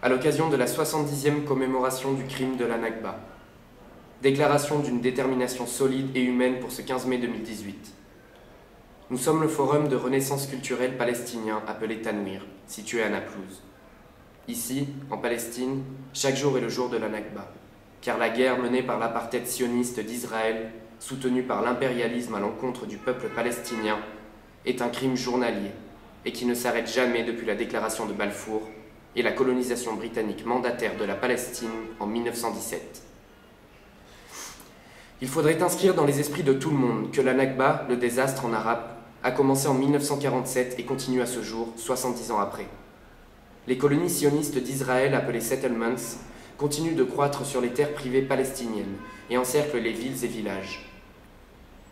à l'occasion de la 70e commémoration du crime de la Nakba. Déclaration d'une détermination solide et humaine pour ce 15 mai 2018. Nous sommes le forum de renaissance culturelle palestinien appelé Tanwir, situé à Naplouse. Ici, en Palestine, chaque jour est le jour de la Nakba, car la guerre menée par l'apartheid sioniste d'Israël, soutenue par l'impérialisme à l'encontre du peuple palestinien, est un crime journalier et qui ne s'arrête jamais depuis la déclaration de Balfour et la colonisation britannique mandataire de la Palestine en 1917. Il faudrait inscrire dans les esprits de tout le monde que la Nakba, le désastre en arabe, a commencé en 1947 et continue à ce jour, 70 ans après. Les colonies sionistes d'Israël, appelées settlements, continuent de croître sur les terres privées palestiniennes et encerclent les villes et villages.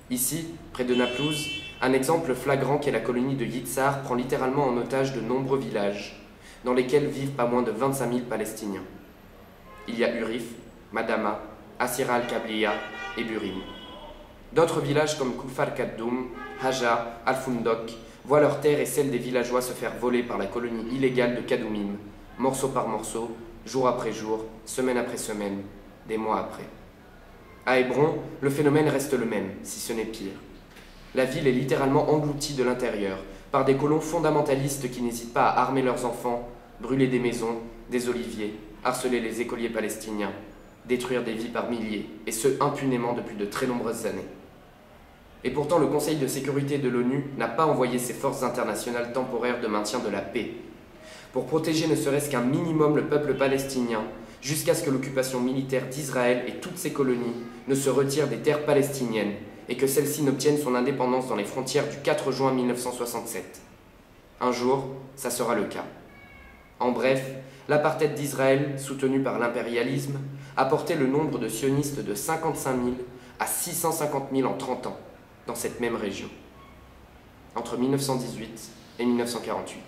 Ici, près de Naplouse, un exemple flagrant qu'est la colonie de Yitzhar prend littéralement en otage de nombreux villages, dans lesquels vivent pas moins de 25 000 Palestiniens. Il y a Urif, Madama, Asira al-Kabliya et Burim. D'autres villages comme Kufar Kaddoum, Haja, Al-Fundok voient leurs terres et celles des villageois se faire voler par la colonie illégale de Kadoumim, morceau par morceau, jour après jour, semaine après semaine, des mois après. À Hébron, le phénomène reste le même, si ce n'est pire. La ville est littéralement engloutie de l'intérieur par des colons fondamentalistes qui n'hésitent pas à armer leurs enfants, brûler des maisons, des oliviers, harceler les écoliers palestiniens, détruire des vies par milliers, et ce impunément depuis de très nombreuses années. Et pourtant, le Conseil de sécurité de l'ONU n'a pas envoyé ses forces internationales temporaires de maintien de la paix pour protéger ne serait-ce qu'un minimum le peuple palestinien, jusqu'à ce que l'occupation militaire d'Israël et toutes ses colonies ne se retirent des terres palestiniennes et que celle-ci n'obtienne son indépendance dans les frontières du 4 juin 1967. Un jour, ça sera le cas. En bref, l'apartheid d'Israël, soutenu par l'impérialisme, a porté le nombre de sionistes de 55 000 à 650 000 en 30 ans, dans cette même région, entre 1918 et 1948.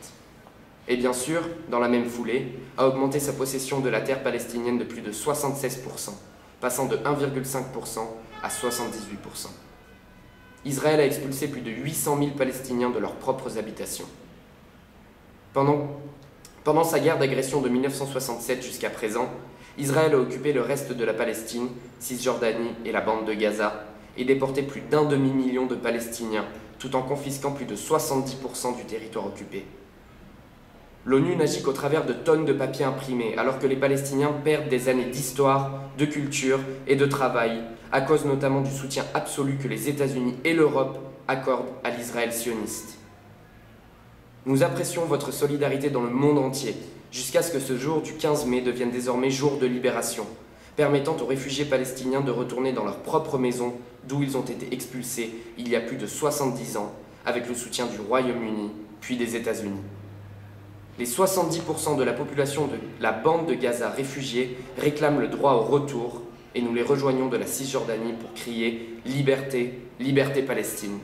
Et bien sûr, dans la même foulée, a augmenté sa possession de la terre palestinienne de plus de 76%, passant de 1,5% à 78%. Israël a expulsé plus de 800 000 Palestiniens de leurs propres habitations. Pendant sa guerre d'agression de 1967 jusqu'à présent, Israël a occupé le reste de la Palestine, Cisjordanie et la bande de Gaza, et déporté plus d'1 demi-million de Palestiniens, tout en confisquant plus de 70% du territoire occupé. L'ONU n'agit qu'au travers de tonnes de papier imprimés, alors que les Palestiniens perdent des années d'histoire, de culture et de travail, à cause notamment du soutien absolu que les États-Unis et l'Europe accordent à l'Israël sioniste. Nous apprécions votre solidarité dans le monde entier, jusqu'à ce que ce jour du 15 mai devienne désormais jour de libération, permettant aux réfugiés palestiniens de retourner dans leur propre maison, d'où ils ont été expulsés il y a plus de 70 ans, avec le soutien du Royaume-Uni, puis des États-Unis. Les 70% de la population de la bande de Gaza réfugiée réclament le droit au retour, et nous les rejoignons de la Cisjordanie pour crier « Liberté, liberté Palestine ».